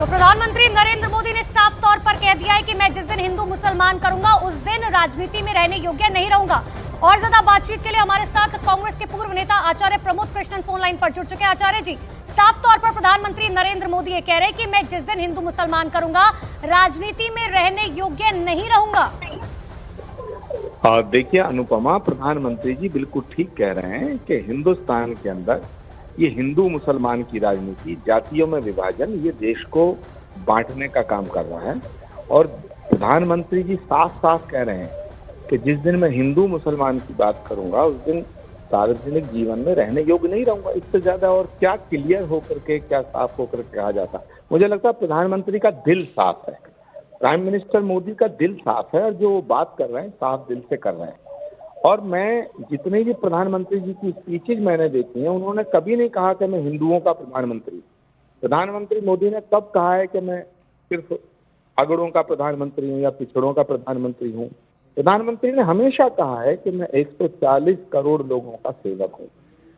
तो प्रधानमंत्री नरेंद्र मोदी ने साफ तौर पर कह दिया है कि मैं जिस दिन हिंदू मुसलमान करूंगा उस दिन राजनीति में रहने योग्य नहीं रहूंगा। और ज्यादा बातचीत के लिए हमारे साथ कांग्रेस के पूर्व नेता आचार्य प्रमोद कृष्णन फोन लाइन पर जुड़ चुके हैं। आचार्य जी, साफ तौर पर प्रधानमंत्री नरेंद्र मोदी ये कह रहे हैं कि मैं जिस दिन हिंदू मुसलमान करूंगा राजनीति में रहने योग्य नहीं रहूंगा। देखिए अनुपमा, प्रधानमंत्री जी बिल्कुल ठीक कह रहे हैं कि हिंदुस्तान के अंदर ये हिंदू मुसलमान की राजनीति, जातियों में विभाजन, ये देश को बांटने का काम कर रहा है। और प्रधानमंत्री जी साफ साफ कह रहे हैं कि जिस दिन मैं हिंदू मुसलमान की बात करूंगा उस दिन सार्वजनिक जीवन में रहने योग्य नहीं रहूंगा। इससे ज्यादा और क्या क्लियर होकर के, क्या साफ होकर के कहा जाता। मुझे लगता है प्रधानमंत्री का दिल साफ है, प्राइम मिनिस्टर मोदी का दिल साफ है और जो वो बात कर रहे हैं साफ दिल से कर रहे हैं। और मैं जितने भी प्रधानमंत्री जी की स्पीचेज मैंने देखी हैं, उन्होंने कभी नहीं कहा कि मैं हिंदुओं का प्रधानमंत्री मोदी ने कब कहा है कि मैं सिर्फ अगड़ों का प्रधानमंत्री हूँ या पिछड़ों का प्रधानमंत्री हूँ। प्रधानमंत्री ने हमेशा कहा है कि मैं 140 करोड़ लोगों का सेवक हूँ।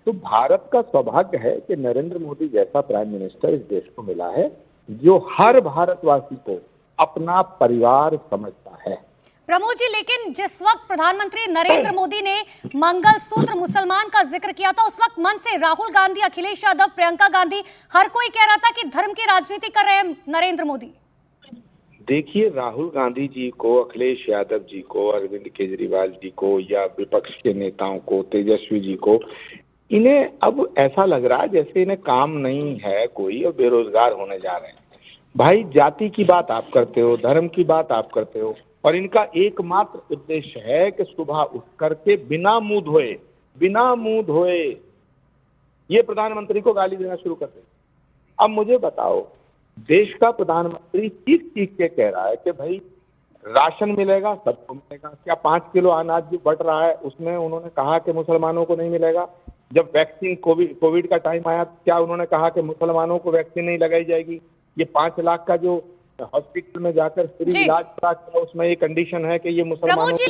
तो भारत का सौभाग्य है कि नरेंद्र मोदी जैसा प्राइम मिनिस्टर इस देश को मिला है जो हर भारतवासी को अपना परिवार समझता है। प्रमोद जी, लेकिन जिस वक्त प्रधानमंत्री नरेंद्र मोदी ने मंगलसूत्र मुसलमान का जिक्र किया था उस वक्त मन से राहुल गांधी, अखिलेश यादव, प्रियंका गांधी, हर कोई कह रहा था कि धर्म की राजनीति कर रहे हैं नरेंद्र मोदी। देखिए, राहुल गांधी जी को, अखिलेश यादव जी को, अरविंद केजरीवाल जी को या विपक्ष के नेताओं को, तेजस्वी जी को, इन्हें अब ऐसा लग रहा है जैसे इन्हें काम नहीं है कोई और बेरोजगार होने जा रहे हैं। भाई, जाति की बात आप करते हो, धर्म की बात आप करते हो और इनका एकमात्र उद्देश्य है कि सुबह उठ करके बिना मुंह धोए ये प्रधानमंत्री को गाली देना शुरू कर दे। अब मुझे बताओ, देश का प्रधानमंत्री चीख के कह रहा है कि भाई राशन मिलेगा, सबको मिलेगा। क्या 5 किलो अनाज जो बट रहा है उसमें उन्होंने कहा कि मुसलमानों को नहीं मिलेगा? जब वैक्सीन कोविड का टाइम आया, क्या उन्होंने कहा कि मुसलमानों को वैक्सीन नहीं लगाई जाएगी? ये 5 लाख का जो हॉस्पिटल में जाकर फ्री इलाज करा, उसमें ये कंडीशन है कि ये मुसलमानों। प्रमोद जी,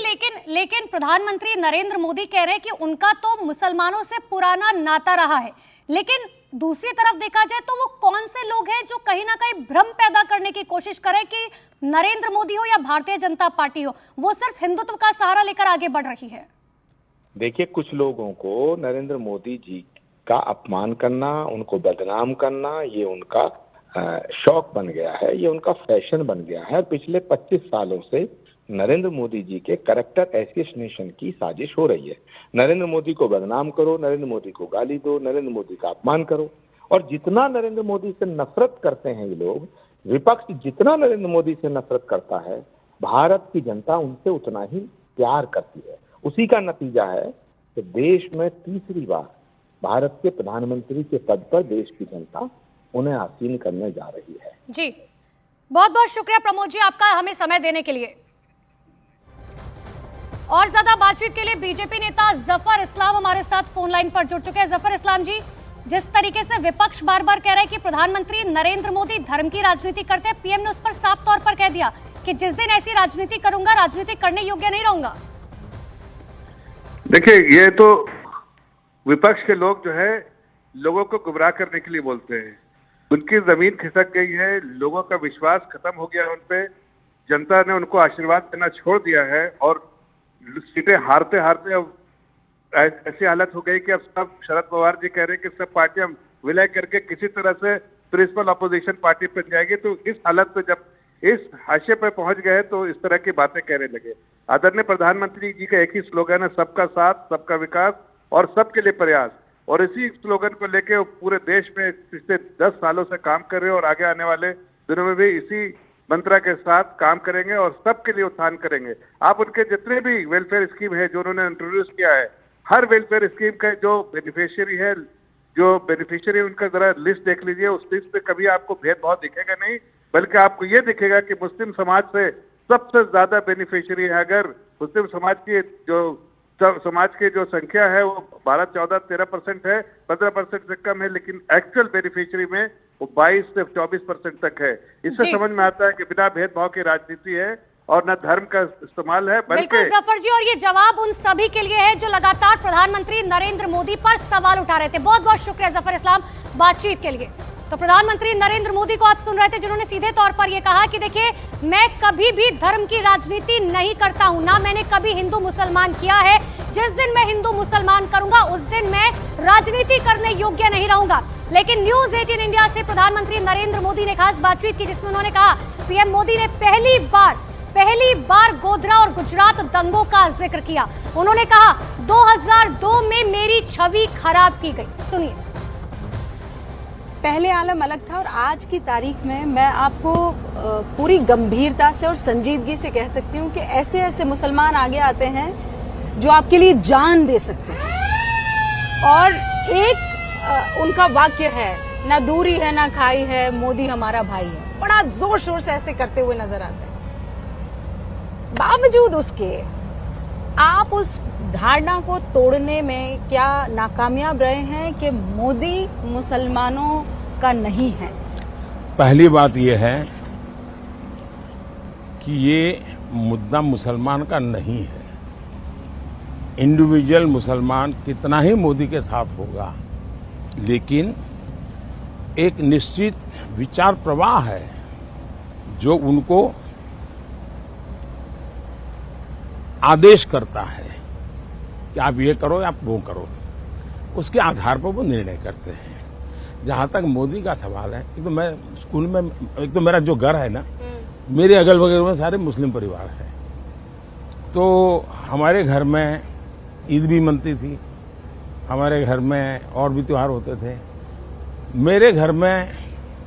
लेकिन प्रधानमंत्री नरेंद्र मोदी कह रहे हैं कि उनका तो मुसलमानों से पुराना नाता रहा है, लेकिन दूसरी तरफ देखा जाए तो वो कौन से लोग हैं जो कहीं ना कहीं भ्रम पैदा करने की कोशिश करें कि नरेंद्र मोदी हो या भारतीय जनता पार्टी हो, वो सिर्फ हिंदुत्व का सहारा लेकर आगे बढ़ रही है। देखिए, कुछ लोगों को नरेंद्र मोदी जी का अपमान करना, उनको बदनाम करना, ये उनका शौक बन गया है, ये उनका फैशन बन गया है। पिछले 25 सालों से नरेंद्र मोदी जी के कैरेक्टर एसोसिएशन की साजिश हो रही है। नरेंद्र मोदी को बदनाम करो, नरेंद्र मोदी को गाली दो, नरेंद्र मोदी का अपमान करो। और जितना नरेंद्र मोदी से नफरत करते हैं ये लोग, विपक्ष जितना नरेंद्र मोदी से नफरत करता है, भारत की जनता उनसे उतना ही प्यार करती है। उसी का नतीजा है कि देश में तीसरी बार भारत के प्रधानमंत्री के पद पर देश की जनता उन्हें आसीन करने जा रही है। जी, बहुत बहुत शुक्रिया प्रमोद जी आपका हमें समय देने के लिए। और ज्यादा बातचीत के लिए बीजेपी नेता जफर इस्लाम हमारे साथ फोन लाइन पर जुड़ चुके हैं। जफर इस्लाम जी, जिस तरीके से विपक्ष बार बार कह रहा है कि प्रधानमंत्री नरेंद्र मोदी धर्म की राजनीति करते हैं, पीएम ने उस पर साफ तौर पर कह दिया कि जिस दिन ऐसी राजनीति करूंगा राजनीति करने योग्य नहीं रहूंगा। देखिए, ये तो विपक्ष के लोग जो है लोगों को गुमराह करने के लिए बोलते हैं। उनकी जमीन खिसक गई है, लोगों का विश्वास खत्म हो गया उन पे, जनता ने उनको आशीर्वाद देना छोड़ दिया है और सीटें हारते हारते अब ऐसी हालत हो गई कि अब सब, शरद पवार जी कह रहे हैं कि सब पार्टियां विलय करके किसी तरह से प्रिंसिपल अपोजिशन पार्टी बन जाएगी। तो इस हालत पे जब इस हाशिए पे पहुंच गए तो इस तरह की बातें कहने लगे। आदरणीय प्रधानमंत्री जी का एक ही स्लोगन है, सबका साथ, सबका विकास और सबके लिए प्रयास। और इसी स्लोगन को लेके वो पूरे देश में पिछले 10 सालों से काम कर रहे हैं और आगे आने वाले दिनों में भी इसी मंत्रा के साथ काम करेंगे और सबके लिए उत्थान करेंगे। आप उनके जितने भी वेलफेयर स्कीम है जो उन्होंने इंट्रोड्यूस किया है, हर वेलफेयर स्कीम का जो बेनिफिशियरी उनका जरा लिस्ट देख लीजिए। उस लिस्ट पे कभी आपको भेदभाव दिखेगा नहीं, बल्कि आपको ये दिखेगा कि मुस्लिम समाज से सबसे ज्यादा बेनिफिशियरी है। अगर मुस्लिम समाज की जो संख्या है वो 12, 14, 13% है, 15% से कम है, लेकिन एक्चुअल बेनिफिशियरी में वो 22 से 24% तक है। इससे समझ में आता है कि बिना भेदभाव की राजनीति है और न धर्म का इस्तेमाल है। बिल्कुल जफर जी, और ये जवाब उन सभी के लिए है जो लगातार प्रधानमंत्री नरेंद्र मोदी पर सवाल उठा रहे थे। बहुत बहुत शुक्रिया जफर इस्लाम बातचीत के लिए। तो प्रधानमंत्री नरेंद्र मोदी को आप सुन रहे थे, जिन्होंने सीधे तौर पर यह कहा कि देखिए, मैं कभी भी धर्म की राजनीति नहीं करता हूं, ना मैंने कभी हिंदू मुसलमान किया है। जिस दिन मैं हिंदू मुसलमान करूंगा उस दिन मैं राजनीति करने योग्य नहीं रहूंगा। लेकिन न्यूज 18 इंडिया से प्रधानमंत्री नरेंद्र मोदी ने खास बातचीत की, जिसमें उन्होंने कहा पीएम मोदी ने पहली बार गोधरा और गुजरात दंगों का जिक्र किया। उन्होंने कहा 2002 में मेरी छवि खराब की गई। सुनिए। पहले आलम अलग था और आज की तारीख में मैं आपको पूरी गंभीरता से और संजीदगी से कह सकती हूँ कि ऐसे ऐसे मुसलमान आगे आते हैं जो आपके लिए जान दे सकते हैं। और एक उनका वाक्य है, ना दूरी है ना खाई है, मोदी हमारा भाई है, बड़ा जोर शोर से ऐसे करते हुए नजर आते हैं। बावजूद उसके आप उस धारणा को तोड़ने में क्या नाकामयाब रहे हैं कि मोदी मुसलमानों का नहीं है? पहली बात यह है कि ये मुद्दा मुसलमान का नहीं है। इंडिविजुअल मुसलमान कितना ही मोदी के साथ होगा, लेकिन एक निश्चित विचार प्रवाह है जो उनको आदेश करता है कि आप ये करो या आप वो करो, उसके आधार पर वो निर्णय करते हैं। जहां तक मोदी का सवाल है, एक तो मैं स्कूल में, एक तो मेरा जो घर है ना, मेरे अगल बगल में सारे मुस्लिम परिवार है, तो हमारे घर में ईद भी मनती थी, हमारे घर में और भी त्योहार होते थे। मेरे घर में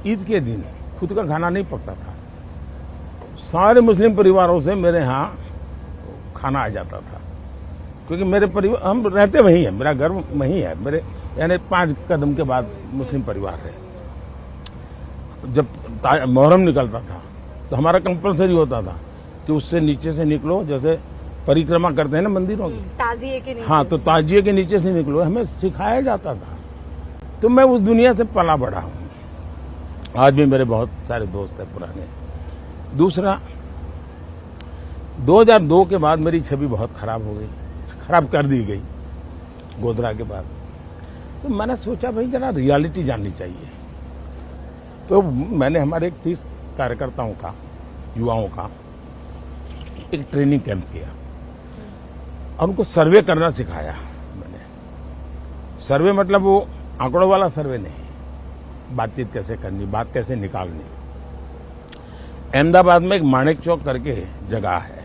ईद के दिन खुद का खाना नहीं पकता था, सारे मुस्लिम परिवारों से मेरे यहाँ खाना आ जाता था, क्योंकि मेरे परिवार, हम रहते वहीं हैं, मेरा घर वहीं है, मेरे यानी 5 कदम के बाद मुस्लिम परिवार है। जब मुहर्रम निकलता था तो हमारा कंपलसरी होता था कि उससे नीचे से निकलो, जैसे परिक्रमा करते हैं ना मंदिरों की, ताजिए के नीचे। हाँ, तो ताजिए के नीचे से निकलो, हमें सिखाया जाता था। तो मैं उस दुनिया से पला बढ़ा हूँ। आज भी मेरे बहुत सारे दोस्त हैं पुराने। दूसरा, 2002 के बाद मेरी छवि बहुत खराब हो गई, खराब कर दी गई गोधरा के बाद। तो मैंने सोचा भाई जरा रियलिटी जाननी चाहिए। तो मैंने हमारे 30 कार्यकर्ताओं का, युवाओं का एक ट्रेनिंग कैंप किया और उनको सर्वे करना सिखाया मैंने। सर्वे मतलब वो आंकड़ों वाला सर्वे नहीं, बातचीत कैसे करनी, बात कैसे निकालनी। अहमदाबाद में एक माणिक चौक करके जगह है,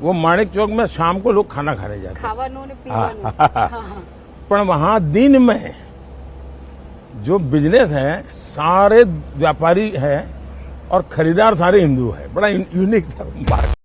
वो माणिक चौक में शाम को लोग खाना खाने जाते हैं, पर वहां दिन में जो बिजनेस है सारे व्यापारी है और खरीदार सारे हिंदू है। बड़ा यूनिक सा बात।